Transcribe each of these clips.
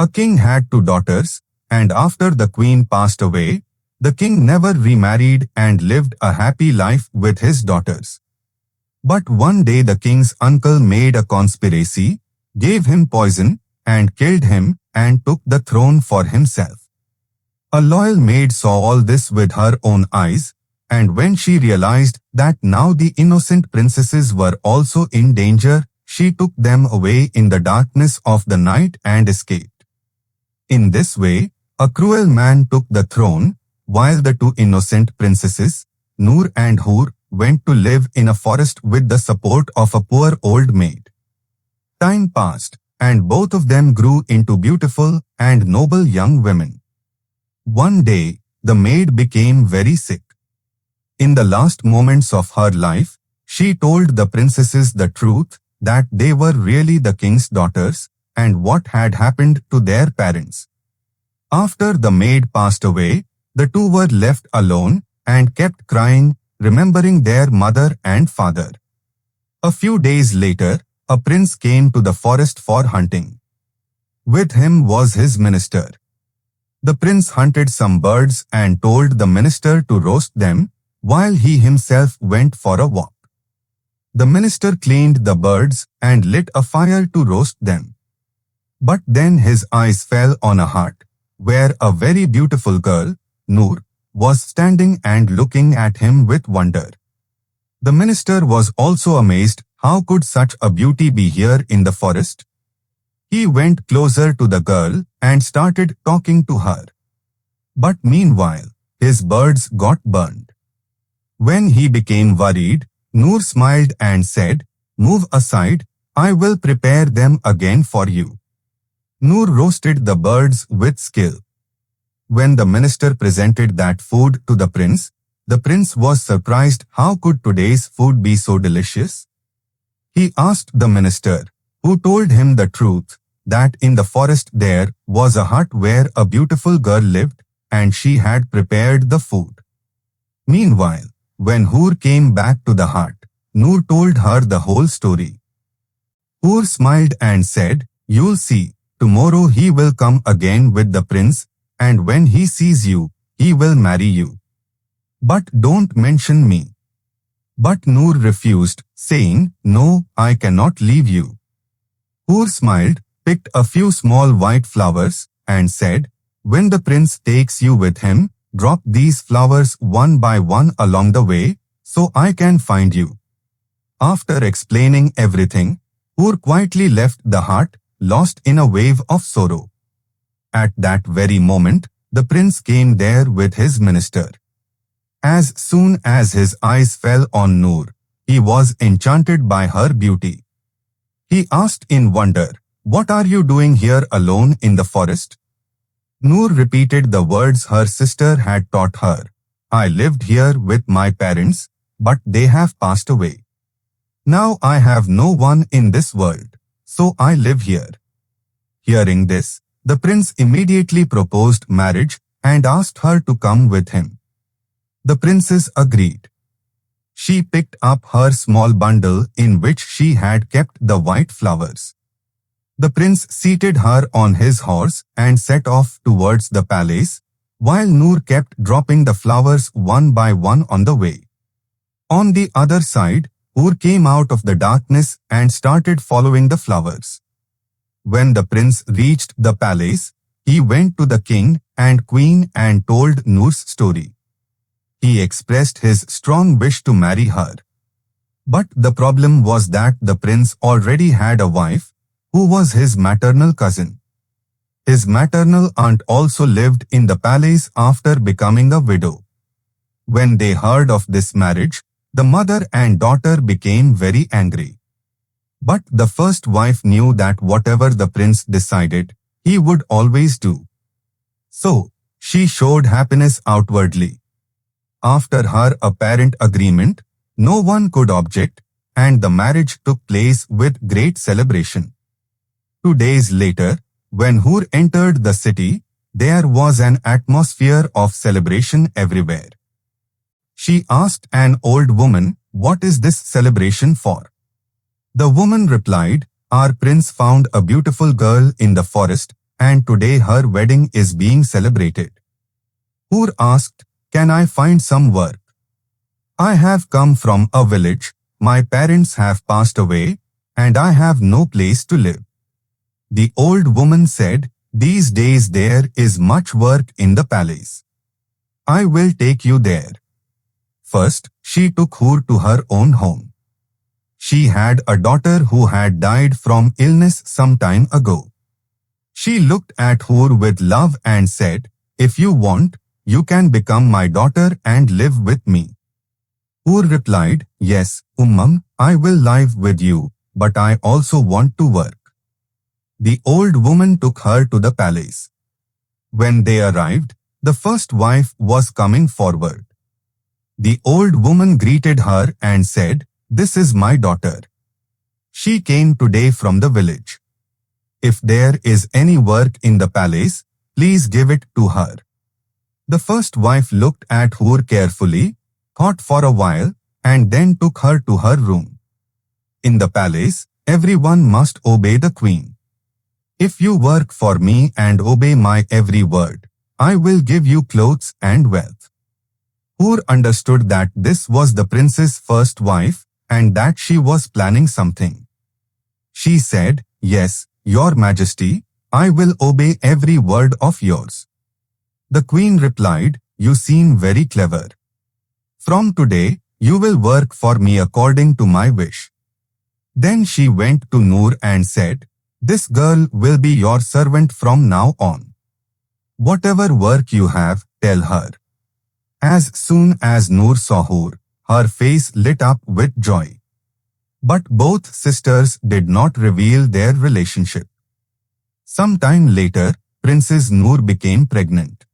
A king had two daughters, and after the queen passed away, the king never remarried and lived a happy life with his daughters. But one day the king's uncle made a conspiracy, gave him poison, and killed him, and took the throne for himself. A loyal maid saw all this with her own eyes, and when she realized that now the innocent princesses were also in danger, she took them away in the darkness of the night and escaped. In this way, a cruel man took the throne, while the two innocent princesses, Noor and Hoor, went to live in a forest with the support of a poor old maid. Time passed, and both of them grew into beautiful and noble young women. One day, the maid became very sick. In the last moments of her life, she told the princesses the truth, that they were really the king's daughters, and what had happened to their parents. After the maid passed away, the two were left alone and kept crying, remembering their mother and father. A few days later, a prince came to the forest for hunting. With him was his minister. The prince hunted some birds and told the minister to roast them, while he himself went for a walk. The minister cleaned the birds and lit a fire to roast them. But then his eyes fell on a hut, where a very beautiful girl, Noor, was standing and looking at him with wonder. The minister was also amazed, how could such a beauty be here in the forest? He went closer to the girl and started talking to her. But meanwhile, his birds got burned. When he became worried, Noor smiled and said, "Move aside, I will prepare them again for you." Noor roasted the birds with skill. When the minister presented that food to the prince was surprised, how could today's food be so delicious? He asked the minister, who told him the truth, that in the forest there was a hut where a beautiful girl lived, and she had prepared the food. Meanwhile, when Hoor came back to the hut, Noor told her the whole story. Hoor smiled and said, "You'll see, tomorrow he will come again with the prince, and when he sees you, he will marry you. But don't mention me." But Noor refused, saying, "No, I cannot leave you." Hoor smiled, picked a few small white flowers, and said, "When the prince takes you with him, drop these flowers one by one along the way, so I can find you." After explaining everything, Hoor quietly left the hut, lost in a wave of sorrow. At that very moment, the prince came there with his minister. As soon as his eyes fell on Noor, he was enchanted by her beauty. He asked in wonder, "What are you doing here alone in the forest?" Noor repeated the words her sister had taught her. "I lived here with my parents, but they have passed away. Now I have no one in this world, so I live here." Hearing this, the prince immediately proposed marriage and asked her to come with him. The princess agreed. She picked up her small bundle in which she had kept the white flowers. The prince seated her on his horse and set off towards the palace, while Noor kept dropping the flowers one by one on the way. On the other side, Hoor came out of the darkness and started following the flowers. When the prince reached the palace, he went to the king and queen and told Noor's story. He expressed his strong wish to marry her. But the problem was that the prince already had a wife, who was his maternal cousin. His maternal aunt also lived in the palace after becoming a widow. When they heard of this marriage, the mother and daughter became very angry. But the first wife knew that whatever the prince decided, he would always do. So, she showed happiness outwardly. After her apparent agreement, no one could object, and the marriage took place with great celebration. 2 days later, when Hoor entered the city, there was an atmosphere of celebration everywhere. She asked an old woman, "What is this celebration for?" The woman replied, "Our prince found a beautiful girl in the forest, and today her wedding is being celebrated. Hoor asked, "Can I find some work? I have come from a village, my parents have passed away, and I have no place to live." The old woman said, "These days there is much work in the palace. I will take you there." First, she took Hoor to her own home. She had a daughter who had died from illness some time ago. She looked at Hoor with love and said, "If you want, you can become my daughter and live with me." Hoor replied, "Yes, I will live with you, but I also want to work." The old woman took her to the palace. When they arrived, the first wife was coming forward. The old woman greeted her and said, "This is my daughter. She came today from the village. If there is any work in the palace, please give it to her." The first wife looked at Hoor carefully, thought for a while, and then took her to her room. In the palace, everyone must obey the queen. "If you work for me and obey my every word, I will give you clothes and wealth." Hoor understood that this was the prince's first wife and that she was planning something. She said, "Yes, Your Majesty, I will obey every word of yours." The queen replied, "You seem very clever. From today, you will work for me according to my wish." Then she went to Noor and said, "This girl will be your servant from now on. Whatever work you have, tell her." As soon as Noor saw Hoor, her face lit up with joy. But both sisters did not reveal their relationship. Sometime later, Princess Noor became pregnant.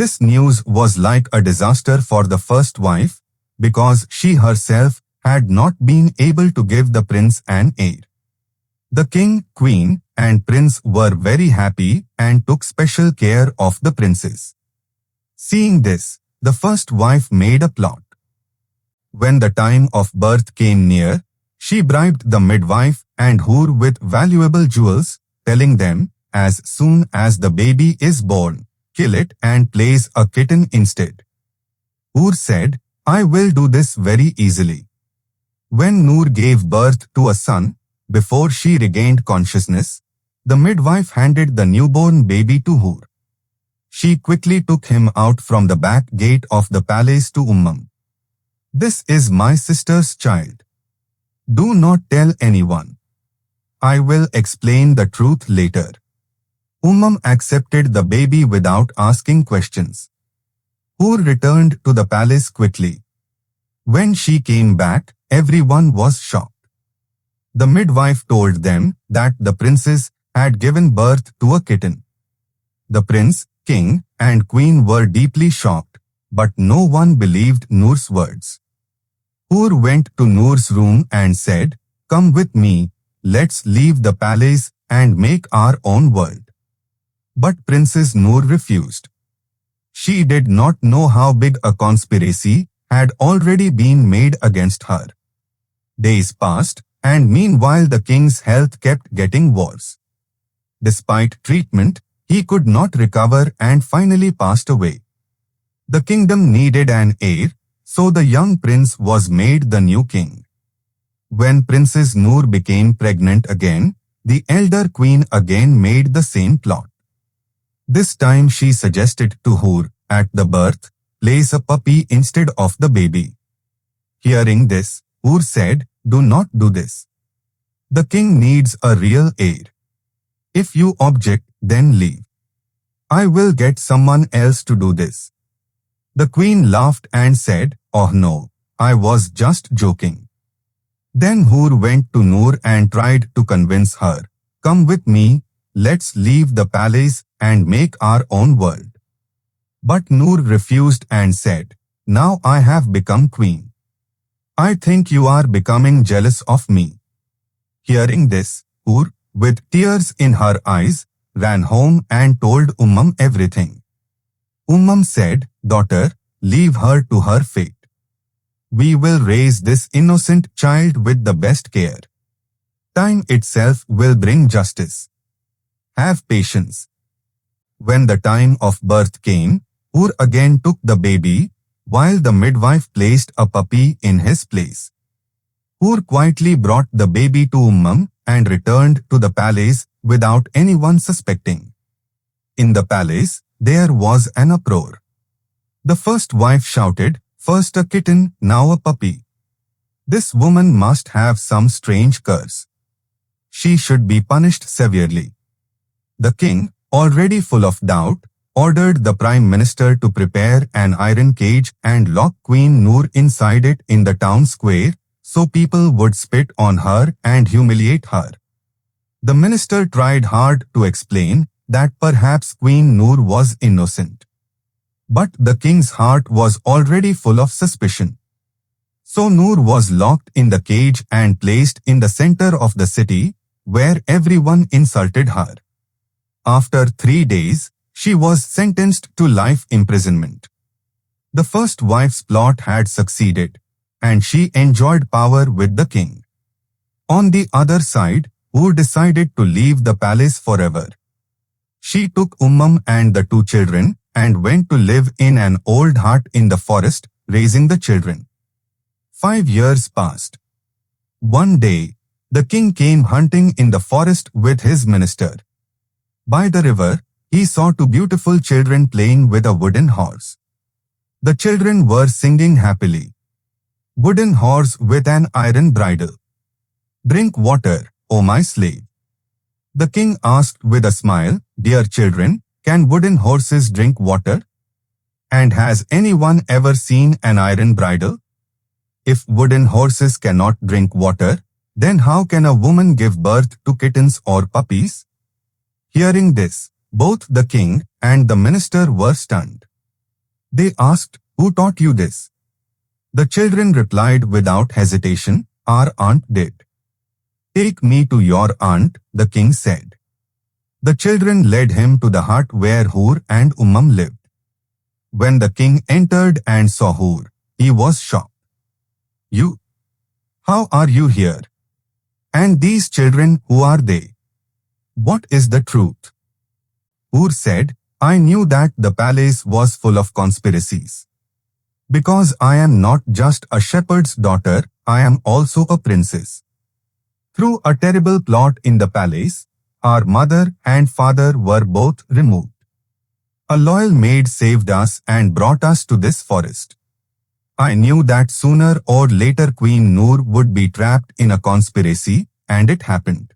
This news was like a disaster for the first wife, because she herself had not been able to give the prince an heir. The king, queen, and prince were very happy and took special care of the princess. Seeing this, the first wife made a plot. When the time of birth came near, she bribed the midwife and Hoor with valuable jewels, telling them, "As soon as the baby is born, kill it and place a kitten instead." Hoor said, "I will do this very easily." When Noor gave birth to a son, before she regained consciousness, the midwife handed the newborn baby to Hoor. She quickly took him out from the back gate of the palace to "This is my sister's child. Do not tell anyone. I will explain the truth later." Accepted the baby without asking questions. Hoor returned to the palace quickly. When she came back, everyone was shocked. The midwife told them that the princess had given birth to a kitten. The prince, king, and queen were deeply shocked, but no one believed Noor's words. Hoor went to Noor's room and said, "Come with me, let's leave the palace and make our own world." But Princess Noor refused. She did not know how big a conspiracy had already been made against her. Days passed, and meanwhile the king's health kept getting worse. Despite treatment, he could not recover and finally passed away. The kingdom needed an heir, so the young prince was made the new king. When Princess Noor became pregnant again, the elder queen again made the same plot. This time she suggested to Hoor, at the birth, place a puppy instead of the baby. Hearing this, Hoor said, "Do not do this. The king needs a real heir. If you object, then leave. I will get someone else to do this." The queen laughed and said, "Oh no, I was just joking." Then Hoor went to Noor and tried to convince her, "Come with me, let's leave the palace and make our own world." But Noor refused and said, "Now I have become queen. I think you are becoming jealous of me." Hearing this, Hoor, with tears in her eyes, ran home and told everything. Said, "Daughter, leave her to her fate. We will raise this innocent child with the best care. Time itself will bring justice." have patience. When the time of birth came, Hoor again took the baby, while the midwife placed a puppy in his place. Hoor quietly brought the baby to and returned to the palace without anyone suspecting. In the palace, there was an uproar. The first wife shouted, "First a kitten, now a puppy. This woman must have some strange curse. She should be punished severely." The king, already full of doubt, ordered the prime minister to prepare an iron cage and lock Queen Noor inside it in the town square, so people would spit on her and humiliate her. The minister tried hard to explain that perhaps Queen Noor was innocent. But the king's heart was already full of suspicion. So Noor was locked in the cage and placed in the center of the city, where everyone insulted her. After 3 days, she was sentenced to life imprisonment. The first wife's plot had succeeded, and she enjoyed power with the king. On the other side, Hoor decided to leave the palace forever. She took and the 2 children and went to live in an old hut in the forest, raising the children. 5 years passed. One day, the king came hunting in the forest with his minister. By the river, he saw 2 beautiful children playing with a wooden horse. The children were singing happily. "Wooden horse with an iron bridle. Drink water, O my slave." The king asked with a smile, "Dear children, can wooden horses drink water? And has anyone ever seen an iron bridle? If wooden horses cannot drink water, then how can a woman give birth to kittens or puppies?" Hearing this, both the king and the minister were stunned. They asked, "Who taught you this?" The children replied without hesitation, "Our aunt did." "Take me to your aunt," the king said. The children led him to the hut where Hoor and lived. When the king entered and saw Hoor, he was shocked. "You? How are you here? And these children, who are they? What is the truth?" Hoor said, "I knew that the palace was full of conspiracies. Because I am not just a shepherd's daughter, I am also a princess. Through a terrible plot in the palace, our mother and father were both removed. A loyal maid saved us and brought us to this forest. I knew that sooner or later Queen Noor would be trapped in a conspiracy, and it happened."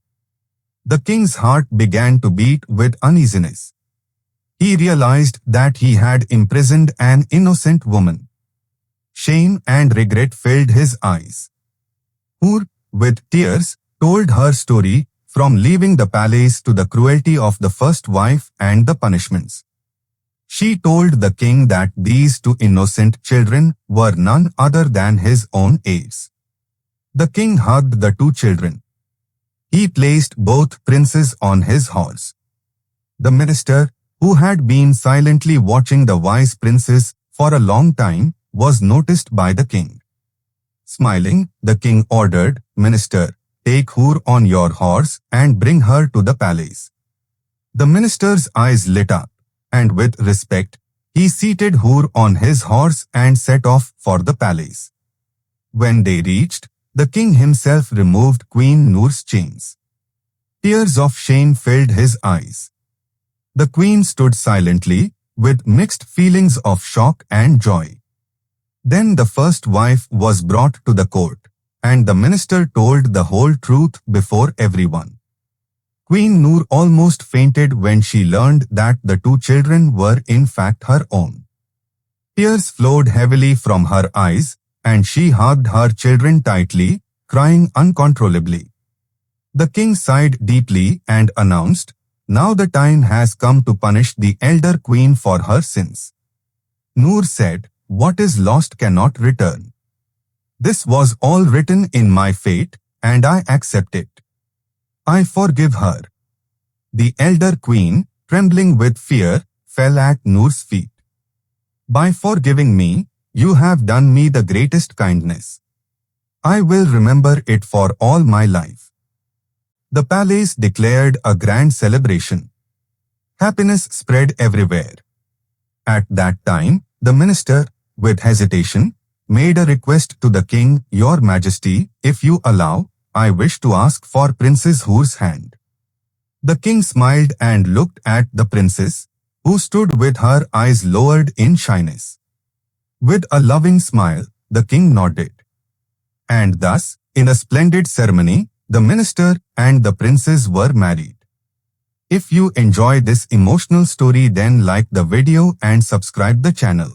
The king's heart began to beat with uneasiness. He realized that he had imprisoned an innocent woman. Shame and regret filled his eyes. Hoor, with tears, told her story, from leaving the palace to the cruelty of the first wife and the punishments. She told the king that these 2 innocent children were none other than his own heirs. The king hugged the 2 children. He placed both princes on his horse. The minister, who had been silently watching the wise princes for a long time, was noticed by the king. Smiling, the king ordered, "Minister, take Hoor on your horse and bring her to the palace." The minister's eyes lit up, and with respect, he seated Hoor on his horse and set off for the palace. When they reached, the king himself removed Queen Noor's chains. Tears of shame filled his eyes. The queen stood silently, with mixed feelings of shock and joy. Then the first wife was brought to the court, and the minister told the whole truth before everyone. Queen Noor almost fainted when she learned that the 2 children were in fact her own. Tears flowed heavily from her eyes, and she hugged her children tightly, crying uncontrollably. The king sighed deeply and announced, "Now the time has come to punish the elder queen for her sins." Noor said, "What is lost cannot return. This was all written in my fate, and I accept it. I forgive her." The elder queen, trembling with fear, fell at Noor's feet. "By forgiving me, you have done me the greatest kindness. I will remember it for all my life." The palace declared a grand celebration. Happiness spread everywhere. At that time, the minister, with hesitation, made a request to the king, "Your Majesty, if you allow, I wish to ask for Princess Hoor's hand." The king smiled and looked at the princess, who stood with her eyes lowered in shyness. With a loving smile, the king nodded. And thus, in a splendid ceremony, the minister and the princess were married. If you enjoy this emotional story, then like the video and subscribe the channel.